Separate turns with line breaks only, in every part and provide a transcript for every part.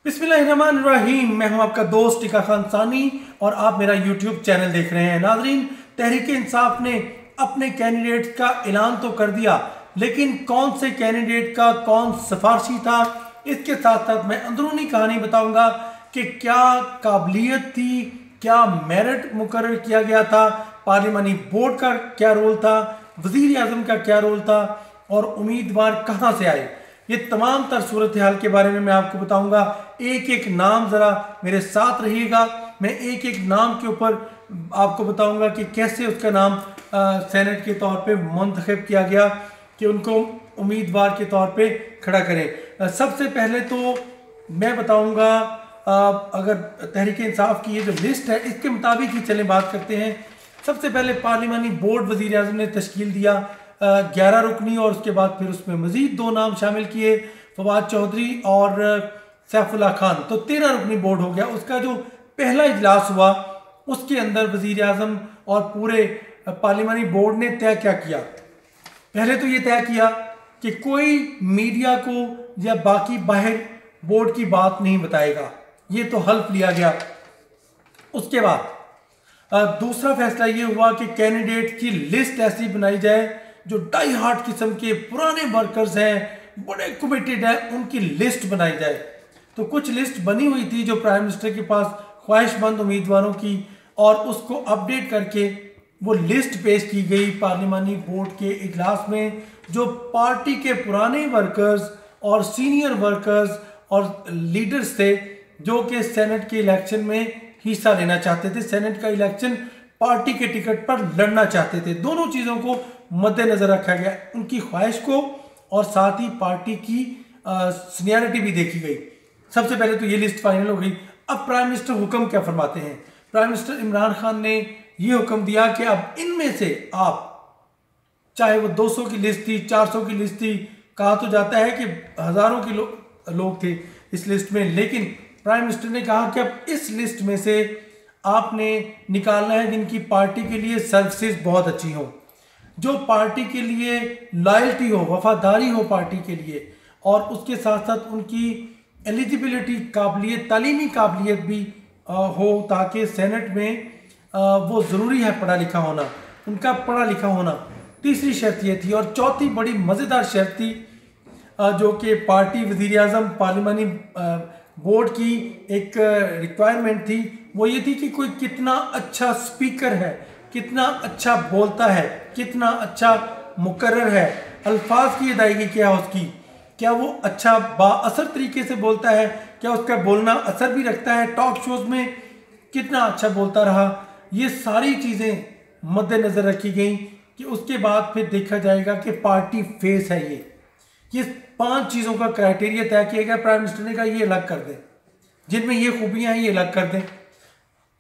बिस्मिल्लाहिर्रहमानिर्रहीम। मैं हूं आपका दोस्त टिका खान सानी और आप मेरा यूट्यूब चैनल देख रहे हैं। नाजरीन, तहरीक इंसाफ ने अपने कैंडिडेट का ऐलान तो कर दिया, लेकिन कौन से कैंडिडेट का कौन सिफारशी था, इसके साथ साथ मैं अंदरूनी कहानी बताऊंगा कि क्या काबिलियत थी, क्या मेरिट मुकर्रर किया गया था, पार्लिमानी बोर्ड का क्या रोल था, वजीर आजम का क्या रोल था और उम्मीदवार कहाँ से आए। ये तमाम तर सूरत हाल के बारे में मैं आपको बताऊंगा। एक एक नाम ज़रा मेरे साथ रहिएगा। मैं एक एक नाम के ऊपर आपको बताऊंगा कि कैसे उसका नाम सेनेट के तौर पे मुंतखब किया गया कि उनको उम्मीदवार के तौर पे खड़ा करें। सबसे पहले तो मैं बताऊंगा, अगर तहरीक इंसाफ की ये जो लिस्ट है इसके मुताबिक ही चलें बात करते हैं। सबसे पहले पार्लिमानी बोर्ड वज़ीर आज़म ने तश्कील दिया 11 रुकनी, और उसके बाद फिर उसमें मजीद 2 नाम शामिल किए, फवाद चौधरी और सैफुल्लाह खान। तो 13 रुकनी बोर्ड हो गया। उसका जो पहला इजलास हुआ उसके अंदर वज़ीर आज़म और पूरे पार्लिमानी बोर्ड ने तय क्या किया। पहले तो ये तय किया कि कोई मीडिया को या बाकी बाहर बोर्ड की बात नहीं बताएगा, ये तो हल्फ लिया गया। उसके बाद दूसरा फैसला ये हुआ कि कैंडिडेट की लिस्ट ऐसी बनाई जाए जो डाई हार्ट किस्म के पुराने वर्कर्स हैं, बड़े कमिटेड हैं, उनकी लिस्ट बनाई जाए। तो कुछ लिस्ट बनी हुई थी जो प्राइम मिनिस्टर के पास ख्वाहिशमंद उम्मीदवारों की, और उसको अपडेट करके वो लिस्ट पेश की गई पार्लिमानी बोर्ड के इजलास में। जो पार्टी के पुराने वर्कर्स और सीनियर वर्कर्स और लीडर्स थे जो कि सेनेट के इलेक्शन में हिस्सा लेना चाहते थे, सेनेट का इलेक्शन पार्टी के टिकट पर लड़ना चाहते थे, दोनों चीज़ों को मद्देनजर रखा गया, उनकी ख्वाहिश को और साथ ही पार्टी की सीनियरिटी भी देखी गई। सबसे पहले तो ये लिस्ट फाइनल हो गई। अब प्राइम मिनिस्टर हुक्म क्या फरमाते हैं। प्राइम मिनिस्टर इमरान खान ने ये हुक्म दिया कि अब इनमें से आप, चाहे वो 200 की लिस्ट थी, 400 की लिस्ट थी, कहा तो जाता है कि हज़ारों के लोग थे इस लिस्ट में, लेकिन प्राइम मिनिस्टर ने कहा कि अब इस लिस्ट में से आपने निकालना है जिनकी पार्टी के लिए सर्विसेज बहुत अच्छी हो, जो पार्टी के लिए लॉयल्टी हो, वफादारी हो पार्टी के लिए, और उसके साथ साथ उनकी एलिजिबिलिटी, काबिलियत, तालीमी काबिलियत भी हो, ताकि सेनेट में वो ज़रूरी है पढ़ा लिखा होना, उनका पढ़ा लिखा होना। तीसरी शर्त ये थी, और चौथी बड़ी मज़ेदार शर्त थी जो कि पार्टी वज़ीर आज़म पार्लिमानी बोर्ड की एक रिक्वायरमेंट थी, वो ये थी कि कोई कितना अच्छा स्पीकर है, कितना अच्छा बोलता है, कितना अच्छा मुकर्रर है, अल्फाज की अदायगी क्या है उसकी, क्या वो अच्छा बाअसर तरीके से बोलता है, क्या उसका बोलना असर भी रखता है, टॉक शोज़ में कितना अच्छा बोलता रहा। ये सारी चीज़ें मद्देनज़र रखी गई कि उसके बाद फिर देखा जाएगा कि पार्टी फेस है ये 5 चीज़ों का क्राइटेरिया तय किया गया। प्राइम मिनिस्टर ने कहा ये अलग कर दें, जिनमें ये खूबियाँ हैं ये अलग कर दें।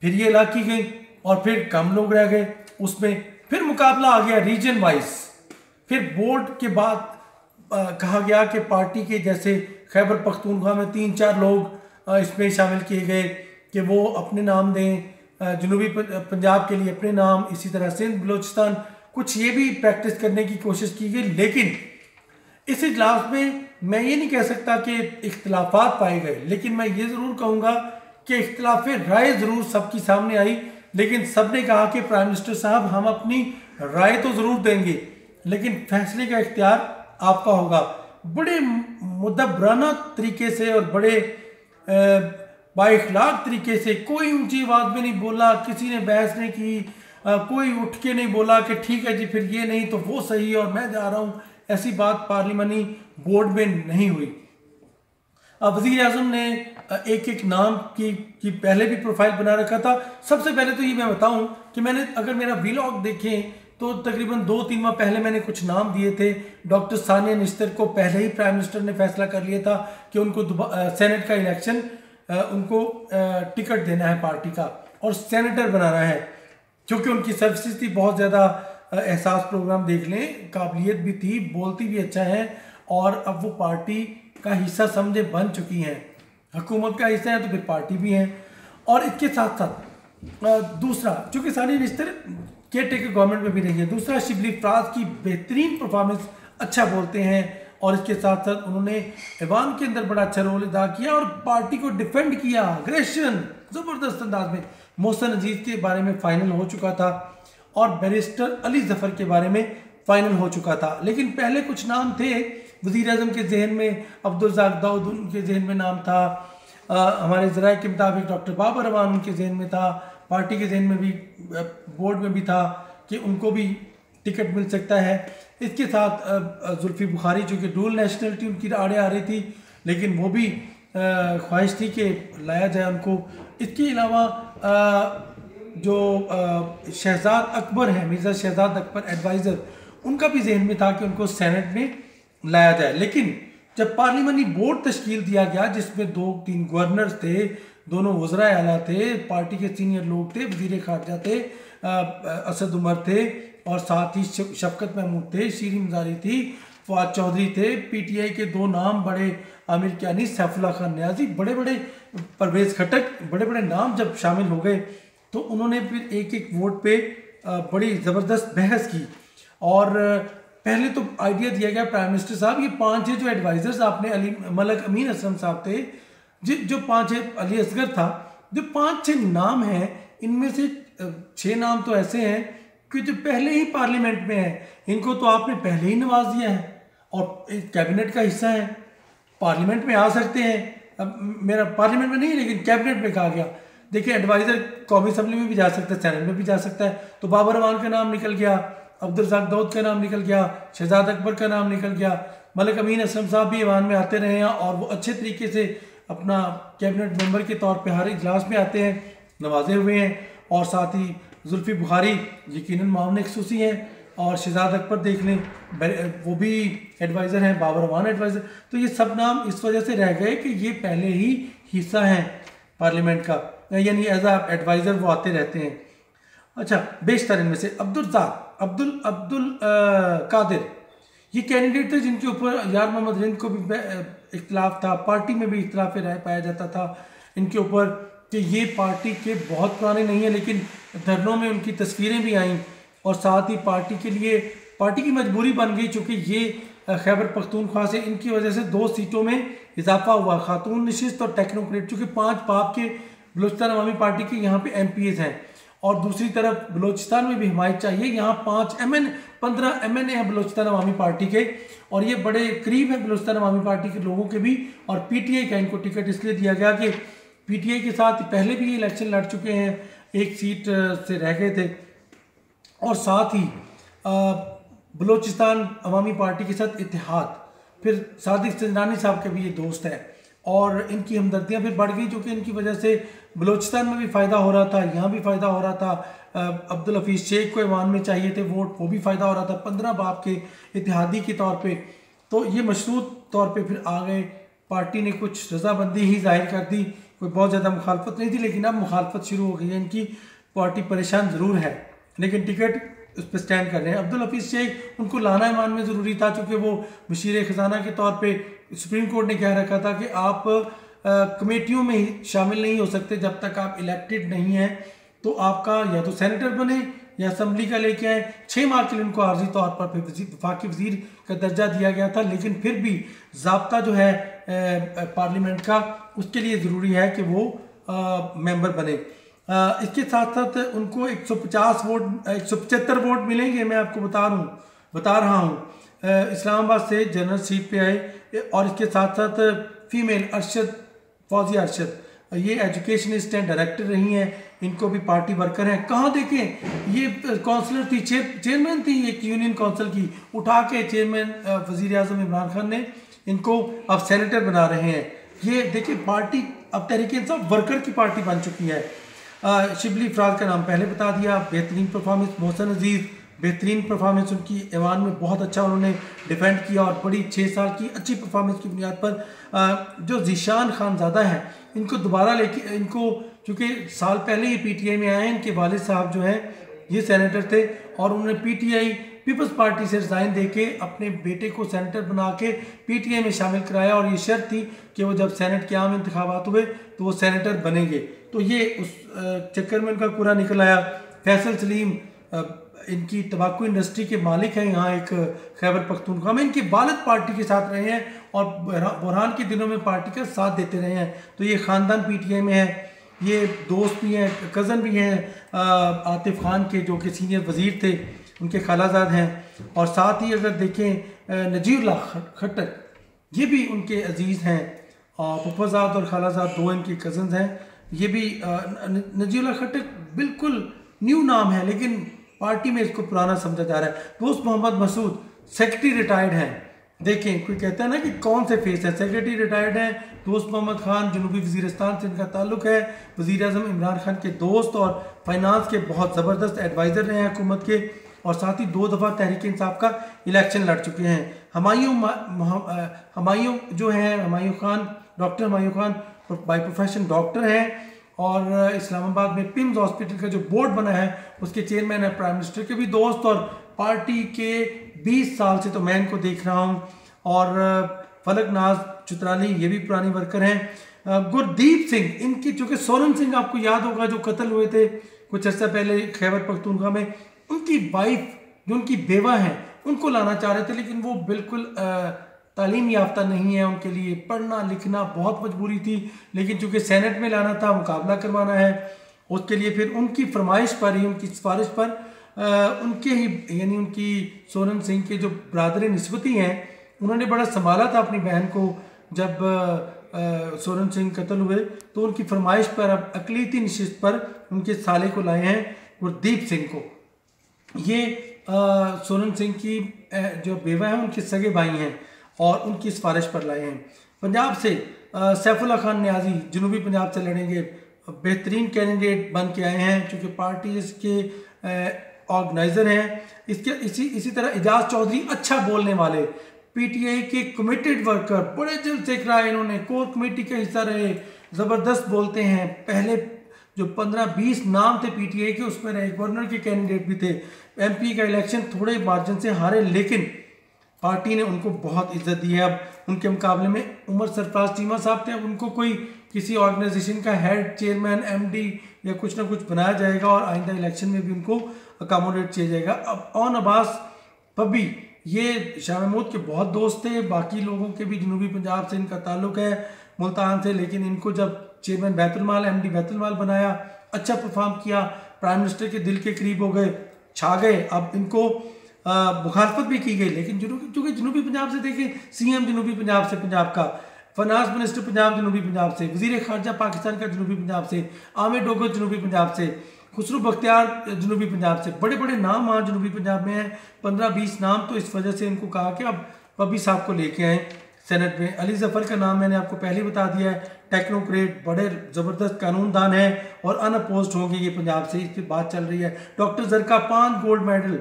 फिर ये अलग की गई और फिर कम लोग रह गए उसमें। फिर मुकाबला आ गया रीजन वाइज। फिर बोर्ड के बाद कहा गया कि पार्टी के जैसे खैबर पख्तूनख्वा में 3-4 लोग इसमें शामिल किए गए कि वो अपने नाम दें, जनूबी पंजाब के लिए अपने नाम, इसी तरह सिंध बलोचिस्तान, कुछ ये भी प्रैक्टिस करने की कोशिश की गई। लेकिन इस इजलास में मैं ये नहीं कह सकता कि इख्तिलाफात पाए गए, लेकिन मैं ये ज़रूर कहूँगा कि इख्तिलाफ राय ज़रूर सबकी सामने आई, लेकिन सब ने कहा कि प्राइम मिनिस्टर साहब हम अपनी राय तो ज़रूर देंगे, लेकिन फैसले का इख्तियार आपका होगा। बड़े मुदब्बराना तरीके से और बड़े बाइखलाक तरीके से, कोई ऊंची आवाज़ में नहीं बोला, किसी ने बहस नहीं की, कोई उठ के नहीं बोला कि ठीक है जी फिर ये नहीं तो वो सही और मैं जा रहा हूँ, ऐसी बात पार्लिमानी बोर्ड में नहीं हुई। अब वज़ीर आज़म ने एक एक नाम की पहले भी प्रोफाइल बना रखा था। सबसे पहले तो ये मैं बताऊं कि मैंने, अगर मेरा व्लॉग देखें तो तकरीबन 2-3 माह पहले मैंने कुछ नाम दिए थे। डॉक्टर सानिया निश्तर को पहले ही प्राइम मिनिस्टर ने फैसला कर लिया था कि उनको सेनेट का इलेक्शन, उनको टिकट देना है पार्टी का और सेनेटर बनाना है, क्योंकि उनकी सर्विसेज थी बहुत ज़्यादा। एहसास प्रोग्राम देख लें, काबिलियत भी थी, बोलती भी अच्छा है, और अब वो पार्टी का हिस्सा समझे बन चुकी हैं, हुकूमत का हिस्सा है तो फिर पार्टी भी है। और इसके साथ साथ दूसरा, चूँकि सारी रिश्ते केयर टेकर गवर्नमेंट में भी रही है, दूसरा शिबली फराज की बेहतरीन परफॉर्मेंस, अच्छा बोलते हैं और इसके साथ साथ उन्होंने ऐवान के अंदर बड़ा अच्छा रोल अदा किया और पार्टी को डिफेंड किया अग्रेशन ज़बरदस्त अंदाज में। मोहसिन अजीज़ के बारे में फाइनल हो चुका था और बैरिस्टर अली ज़फ़र के बारे में फाइनल हो चुका था, लेकिन पहले कुछ नाम थे वज़ीर आज़म के जहन में, अब्दुल रज़ाक दाऊद उनके जहन में नाम था, हमारे ज़राए के मुताबिक डॉक्टर बाबर रहमान उनके जहन में था, पार्टी के जहन में भी, बोर्ड में भी था कि उनको भी टिकट मिल सकता है। इसके साथ जुल्फ़ी बुखारी जो कि डुअल नेशनलिटी उनकी आड़े आ रही थी, लेकिन वो भी ख्वाहिश थी कि लाया जाए उनको। इसके अलावा जो शहजाद अकबर हैं, मिर्ज़ा शहजाद अकबर एडवाइज़र, उनका भी जहन में था कि उनको सेनेट में लाया जाए। लेकिन जब पार्लिमानी बोर्ड तश्कील दिया गया जिसमें 2-3 गवर्नर्स थे, दोनों वज़राए आला थे, पार्टी के सीनियर लोग थे, वज़ीर ख़ारजा थे असद उमर थे और साथ ही शफकत महमूद थे, शीरीन मज़ारी थी, फवाद चौधरी थे, पीटीआई के 2 नाम बड़े आमिर कियानी, सैफुल्लाह खान नियाज़ी, बड़े बड़े परवेज़ खटक, बड़े बड़े नाम जब शामिल हो गए तो उन्होंने फिर एक एक वोट पे बड़ी ज़बरदस्त बहस की। और पहले तो आइडिया दिया गया प्राइम मिनिस्टर साहब, ये 5-6 जो एडवाइज़र्स आपने, अली मलक अमीन असलम साहब थे, जो 5-6, अली असगर था, जो 5-6 नाम हैं, इनमें से 6 नाम तो ऐसे हैं कि जो पहले ही पार्लियामेंट में हैं, इनको तो आपने पहले ही नवाज दिया है और कैबिनेट का हिस्सा है, पार्लियामेंट में आ सकते हैं। अब मेरा पार्लियामेंट में नहीं लेकिन कैबिनेट में कहा गया। देखिए एडवाइज़र कौमी असम्बली में भी जा सकता है, सेनेट में भी जा सकता है, तो बाबर रहमान का नाम निकल गया, अब्दुल रज़ाक दाऊद का नाम निकल गया, शहजाद अकबर का नाम निकल गया, मलक अमीन असलम साहब भी ईवान में आते रहे हैं और वो अच्छे तरीके से अपना कैबिनेट मेंबर के तौर पे हर इजलास में आते हैं, नवाजे हुए हैं। और साथ ही जुल्फ़ी बुखारी यकीनन मामले खसूसी हैं और शहजाद अकबर देख लें, वो भी एडवाइज़र हैं, बाबर रहमान एडवाइज़र। तो ये सब नाम इस वजह से रह गए कि ये पहले ही हिस्सा हैं पार्लियामेंट का, यानी एज आ एडवाइज़र वो आते रहते हैं। अच्छा, बेशतर इनमें से अब्दुल कादिर ये कैंडिडेट थे जिनके ऊपर यार मोहम्मद रिंद को भी इख्तलाफ था, पार्टी में भी इख्तलाफ राय पाया जाता था इनके ऊपर कि ये पार्टी के बहुत पुराने नहीं है, लेकिन धरनों में उनकी तस्वीरें भी आईं और साथ ही पार्टी के लिए पार्टी की मजबूरी बन गई, चूँकि ये खैबर पख्तूनख्वा से इनकी वजह से 2 सीटों में इजाफा हुआ, खातून नशिस्त और टेक्नोक्रेट, चूँकि 5 बाप के बलूचिस्तान अवामी पार्टी के यहाँ पे MPs हैं और दूसरी तरफ बलूचिस्तान में भी हिमायत चाहिए, यहाँ 15 MNA हैं बलूचिस्तान अवामी पार्टी के और ये बड़े करीब है बलूचिस्तान अवामी पार्टी के लोगों के भी। और PTI का इनको टिकट इसलिए दिया गया कि PTI के साथ पहले भी ये इलेक्शन लड़ चुके हैं, 1 सीट से रह गए थे और साथ ही बलूचिस्तान अवामी पार्टी के साथ इत्तेहाद, फिर सादिक सिंजानी साहब के भी ये दोस्त है और इनकी हमदर्दियाँ फिर बढ़ गई, जो कि इनकी वजह से बलूचिस्तान में भी फ़ायदा हो रहा था, यहाँ भी फ़ायदा हो रहा था। अब्दुल हफीज़ शेख को ईवान में चाहिए थे वोट, वो भी फ़ायदा हो रहा था 15 बाप के इत्तेहादी के तौर पे। तो ये मशरूत तौर पे फिर आ गए, पार्टी ने कुछ रजामंदी ही जाहिर कर दी, कोई बहुत ज़्यादा मुखालफत नहीं थी, लेकिन अब मुखालफत शुरू हो गई है इनकी, पार्टी परेशान ज़रूर है लेकिन टिकट उस पर स्टैंड कर रहे हैं। अब्दुल हफीज़ शेख उनको लाना ईमान में ज़रूरी था, चूँकि वो वज़ीर ख़जाना के तौर पर सुप्रीम कोर्ट ने कह रखा था कि आप कमेटियों में ही शामिल नहीं हो सकते जब तक आप इलेक्टेड नहीं हैं, तो आपका या तो सेनेटर बने या असम्बली का लेके आए। 6 माह के लिए उनको आर्जी तौर पर वफाकी वज़ीर का दर्जा दिया गया था, लेकिन फिर भी ज़ाब्ता जो है पार्लियामेंट का, उसके लिए ज़रूरी है कि वो मेंबर बने। इसके साथ साथ उनको 150 वोट 175 वोट मिलेंगे, मैं आपको बता रहा हूँ। इस्लामाबाद से जनरल सीट पे आए और इसके साथ साथ फीमेल फौजिया अरशद, ये एजुकेशनिस्ट हैं, डायरेक्टर रही हैं, इनको भी पार्टी वर्कर हैं। कहाँ देखें, ये काउंसलर थी, चेयरमैन थी एक यूनियन काउंसिल की, उठा के चेयरमैन वज़ीर आज़म इमरान खान ने इनको अब सेनेटर बना रहे हैं। ये देखिए पार्टी अब तहरीक इंसाफ वर्कर की पार्टी बन चुकी है। शिबली अफराद का नाम पहले बता दिया, बेहतरीन परफॉर्मेंस। मोहसिन अजीज़ बेहतरीन परफॉर्मेंस उनकी, ऐवान में बहुत अच्छा उन्होंने डिफेंड किया और बड़ी 6 साल की अच्छी परफॉर्मेंस की बुनियाद पर जो ज़ीशान खानज़ादा है इनको दोबारा लेके, इनको चूँकि साल पहले ही PTI में आए हैं, इनके वालिद साहब जो हैं ये सेनेटर थे और उन्होंने PTI पीपल्स पार्टी से रिज़ाइन देके अपने बेटे को सेनेटर बना के PTI में शामिल कराया और ये शर्त थी कि वो जब सेनेट के आम इंतखाबात हुए तो वो सेनेटर बनेंगे। तो ये उस चक्कर में उनका पूरा निकल आया। फैसल सलीम इनकी तंबाकू इंडस्ट्री के मालिक हैं यहाँ एक खैबर पख्तूनख्वा में। इनके वालिद पार्टी के साथ रहे हैं और बुरहान के दिनों में पार्टी का साथ देते रहे हैं। तो ये ख़ानदान पीटीआई में है, ये दोस्त भी हैं, कज़न भी हैं आतिफ खान के जो कि सीनियर वज़ीर थे, उनके खालाजाद हैं। और साथ ही अगर देखें नजीरुल्लाह खट्टर, ये भी उनके अजीज़ हैं, और फुफाजाद और खालाजाद दो इनके कज़न्स हैं। ये भी नजीरुल्लाह खट्टर बिल्कुल न्यू नाम है लेकिन पार्टी में इसको पुराना समझा जा रहा है। दोस्त मोहम्मद मसूद सेक्रेटरी रिटायर्ड हैं। देखें, कोई कहता है ना कि कौन से फेस है, सेक्रेटरी रिटायर्ड हैं। दोस्त मोहम्मद खान जनूबी वज़ीरिस्तान से इनका ताल्लुक़ है, वज़ीर आज़म इमरान खान के दोस्त और फाइनेंस के बहुत ज़बरदस्त एडवाइज़र रहे हैं हुकूमत के, और साथ ही 2 दफ़ा तहरीक इंसाफ का इलेक्शन लड़ चुके हैं। हमायूं जो हैं, Humayun Khan, doctor Humayun Khan by profession doctor हैं और इस्लामाबाद में पिम्स हॉस्पिटल का जो बोर्ड बना है उसके चेयरमैन है। प्राइम मिनिस्टर के भी दोस्त और पार्टी के 20 साल से तो मैं इनको देख रहा हूँ। और फलक नाज चुतराली, ये भी पुरानी वर्कर हैं। गुरदीप सिंह, इनकी चूँकि सोलन सिंह आपको याद होगा जो कत्ल हुए थे कुछ अर्सा पहले खैबर पख्तूनख्वा में, उनकी वाइफ जो उनकी बेवा हैं उनको लाना चाह रहे थे, लेकिन वो बिल्कुल तालीम याफ्ता नहीं है, उनके लिए पढ़ना लिखना बहुत मजबूरी थी। लेकिन चूँकि सेनेट में लाना था, मुकाबला करवाना है, उसके लिए फिर उनकी फरमाइश पर ही, उनकी सिफारिश पर उनके ही यानी उनकी सोलन सिंह के जो बरादर निस्बती हैं उन्होंने बड़ा संभाला था अपनी बहन को। जब सोलन सिंह कत्ल हुए तो उनकी फरमाइश पर अब अकलीती नशिस्त पर उनके साले को लाए हैं, गुरदीप सिंह को। ये सोलन सिंह की जो बेवा है उनके सगे भाई हैं और उनकी सिफारिश पर लाए हैं। पंजाब से सैफुल्ला खान न्याजी जनूबी पंजाब से लड़ेंगे, बेहतरीन कैंडिडेट बन के आए हैं चूँकि पार्टी इसके ऑर्गेनाइज़र हैं। इसके इसी तरह एजाज चौधरी, अच्छा बोलने वाले, पीटीआई के कमिटेड वर्कर, बड़े दिल से कराए इन्होंने, कोर कमेटी का हिस्सा रहे, ज़बरदस्त बोलते हैं। पहले जो 15-20 नाम थे पीटीआई के उसमें रहे, गवर्नर के कैंडिडेट भी थे। एमपी का इलेक्शन थोड़े मार्जिन से हारे लेकिन पार्टी ने उनको बहुत इज्जत दी है। अब उनके मुकाबले में उमर सरफराज चीमा साहब थे, अब उनको कोई किसी ऑर्गेनाइजेशन का हेड, चेयरमैन, एमडी या कुछ ना कुछ बनाया जाएगा और आइंदा इलेक्शन में भी उनको अकोमोडेट किया जाएगा। अब ऑन अब्बास पब्बी, ये शाह महमूद के बहुत दोस्त थे, बाकी लोगों के भी जनूबी पंजाब से इनका ताल्लुक है, मुल्तान से, लेकिन इनको जब चेयरमैन बैतुलमाल, एमडी बैतुलमाल बनाया, अच्छा परफॉर्म किया, प्राइम मिनिस्टर के दिल के करीब हो गए, छा गए। अब इनको मुखालफत भी की गई, लेकिन चूँकि जनूबी पंजाब से देखें, सीएम जनूबी पंजाब से, पंजाब का फाइनेंस मिनिस्टर पंजाब जनूबी पंजाब से, वज़ीर ख़ारजा पाकिस्तान का जनूबी पंजाब से, आमिर डोगर जनूबी पंजाब से, खुसरू बख्तियार जनूबी पंजाब से, बड़े बड़े नाम वहाँ जनूबी पंजाब में हैं, 15-20 नाम। तो इस वजह से इनको कहा कि अब पब्बी साहब को लेके आएँ सेनेट में। अली जफ़र का नाम मैंने आपको पहले बता दिया है, टेक्नोक्रेट, बड़े ज़बरदस्त कानूनदान हैं और अनअपोज्ड होंगे ये पंजाब से, इस पर बात चल रही है। डॉक्टर ज़रका 5 गोल्ड मेडल,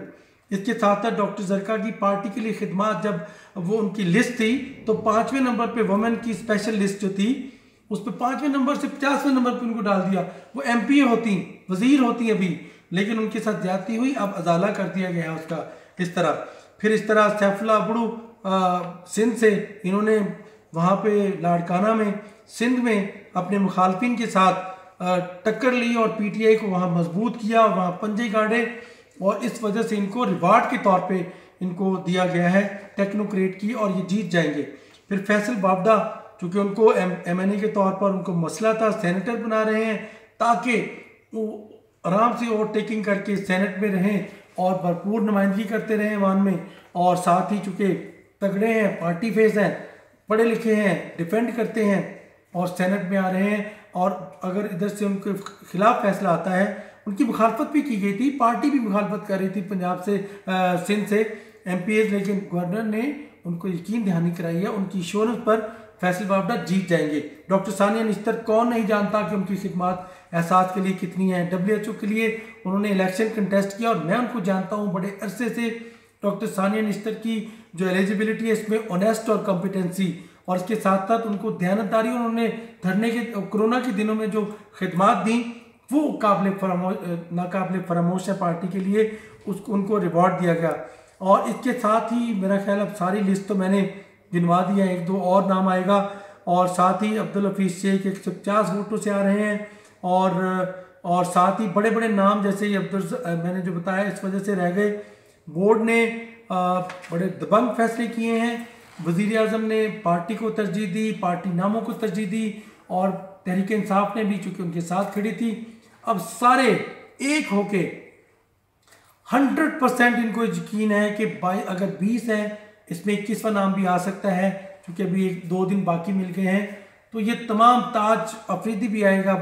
इसके साथ साथ डॉक्टर ज़रका की पार्टी के लिए खिदमात, जब वो उनकी लिस्ट थी तो 5वें नंबर पे वुमेन की स्पेशल लिस्ट जो थी उस पर 5वें नंबर से 50वें नंबर पे उनको डाल दिया। वो एमपी होती, वज़ीर होती अभी, लेकिन उनके साथ ज्यादती हुई, अब अजाला कर दिया गया उसका। इस तरह फिर इस तरह सैफुल्ला बुड़ू सिंध से, इन्होंने वहाँ पे लाड़काना में सिंध में अपने मुखालफिन के साथ टक्कर ली और पीटीआई को वहाँ मजबूत किया और वहाँ पंजे गाड़े, और इस वजह से इनको रिवार्ड के तौर पे इनको दिया गया है टेक्नोक्रेट की, और ये जीत जाएंगे। फिर फैसल बावडा, चूँकि उनको एमएनए के तौर पर उनको मसला था, सेनेटर बना रहे हैं ताकि वो आराम से ओवरटेकिंग करके सेनेट में रहें और भरपूर नुमाइंदगी करते रहें ईवान में, और साथ ही चूँकि तगड़े हैं, पार्टी फेस हैं, पढ़े लिखे हैं, डिफेंड करते हैं और सेनेट में आ रहे हैं। और अगर इधर से उनके खिलाफ फैसला आता है, उनकी मुखालफत भी की गई थी, पार्टी भी मुखालफत कर रही थी पंजाब से, सिंध से एमपीएस, लेकिन गवर्नर ने उनको यकीन दहानी कराई है, उनकी इंश्योरेंस पर फैसल बावडा जीत जाएंगे। डॉक्टर सानिया निश्तर, कौन नहीं जानता कि उनकी खिदमत एहसास के लिए कितनी है। WHO के लिए उन्होंने इलेक्शन कंटेस्ट किया और मैं उनको जानता हूँ बड़े अरसे से। डॉक्टर सानिया निश्तर की जो एलिजिबिलिटी है इसमें ऑनेस्ट और कॉम्पिटेंसी, और इसके साथ साथ उनको दयानतदारी, उन्होंने धरने के कोरोना के दिनों में जो खिदमत दी वो नाकाबिले फरामोश है पार्टी के लिए, उसको उनको रिवॉर्ड दिया गया। और इसके साथ ही मेरा ख्याल अब सारी लिस्ट तो मैंने गिनवा दी है, 1-2 और नाम आएगा। और साथ ही अब्दुल हफीज शेख 150 वोटों से आ रहे हैं, और और साथ ही बड़े बड़े नाम जैसे ये मैंने जो बताया इस वजह से रह गए। बोर्ड ने बड़े दबंग फैसले किए हैं। वज़ीर आज़म ने पार्टी को तरजीह दी, पार्टी नामों को तरजीह दी, और तहरीक इंसाफ ने भी, चूंकि उनके साथ खड़ी थी, अब सारे एक होके 100% इनको यकीन है कि अगर 20 है, इसमें 21वां नाम भी आ सकता है, क्योंकि अभी 1-2 दिन बाकी मिल गए हैं। तो ये तमाम ताज अफरीदी भी आएगा,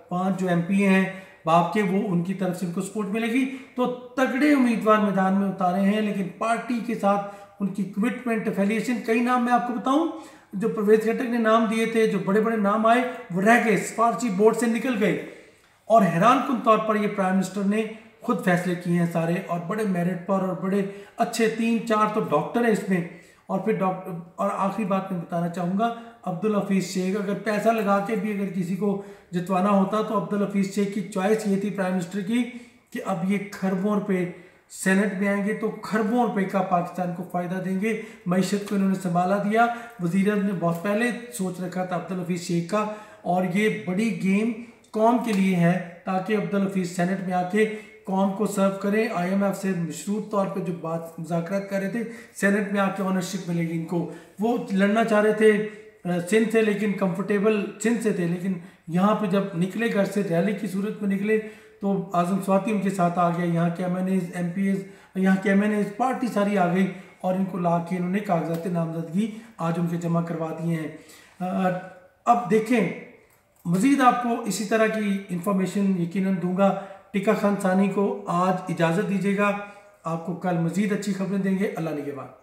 5 जो MP हैं बाप के, वो उनकी तरफ से इनको सपोर्ट मिलेगी। तो तगड़े उम्मीदवार मैदान में उतारे हैं, लेकिन पार्टी के साथ उनकी कमिटमेंट, एफिलिएशन, कई नाम मैं आपको बताऊं जो परवेज खट्टक ने नाम दिए थे, जो बड़े बड़े नाम आए वो रह गए, सिफारशी बोर्ड से निकल गए। और हैरानकुन तौर पर ये प्राइम मिनिस्टर ने खुद फैसले किए हैं सारे, और बड़े मेरिट पर, और बड़े अच्छे 3-4 तो डॉक्टर हैं इसमें। और फिर और आखिरी बात मैं बताना चाहूँगा, अब्दुल हफीज़ शेख, अगर पैसा लगा के भी अगर किसी को जितवाना होता तो अब्दुल हफीज़ शेख की चॉइस ये थी प्राइम मिनिस्टर की कि अब ये खरबों रुपये सेनेट में आएंगे तो खरबों रुपए का पाकिस्तान को फ़ायदा देंगे। मईशत को इन्होंने संभाला दिया। वज़ीर ने बहुत पहले सोच रखा था अब्दुल हफीज़ शेख का, और ये बड़ी गेम कौम के लिए है, ताकि अब्दुल हफीज़ सेनेट में आके कौम को सर्व करें। IMF से मशरूत तौर पे जो बात मुज़ाकरात कर रहे थे, सेनेट में आके ऑनरशिप मिलेगी इनको। वो लड़ना चाह रहे थे सिंध से, लेकिन कंफर्टेबल सिंध से थे, लेकिन यहाँ पे जब निकले घर से रैली की सूरत में निकले तो आज़म स्वाति उनके साथ आ गया। यहाँ के MNAs, MPs, यहाँ के MNAs पार्टी सारी आ गई, और इनको ला के इन्होंने कागजात नामजदगी आज उनके जमा करवा दिए हैं। अब देखें, मज़ीद आपको इसी तरह की इंफॉर्मेशन यकीनन दूंगा। टिक्का खान सानी को आज इजाज़त दीजिएगा, आपको कल मज़ीद अच्छी खबरें देंगे। अल्लाह निगहबान।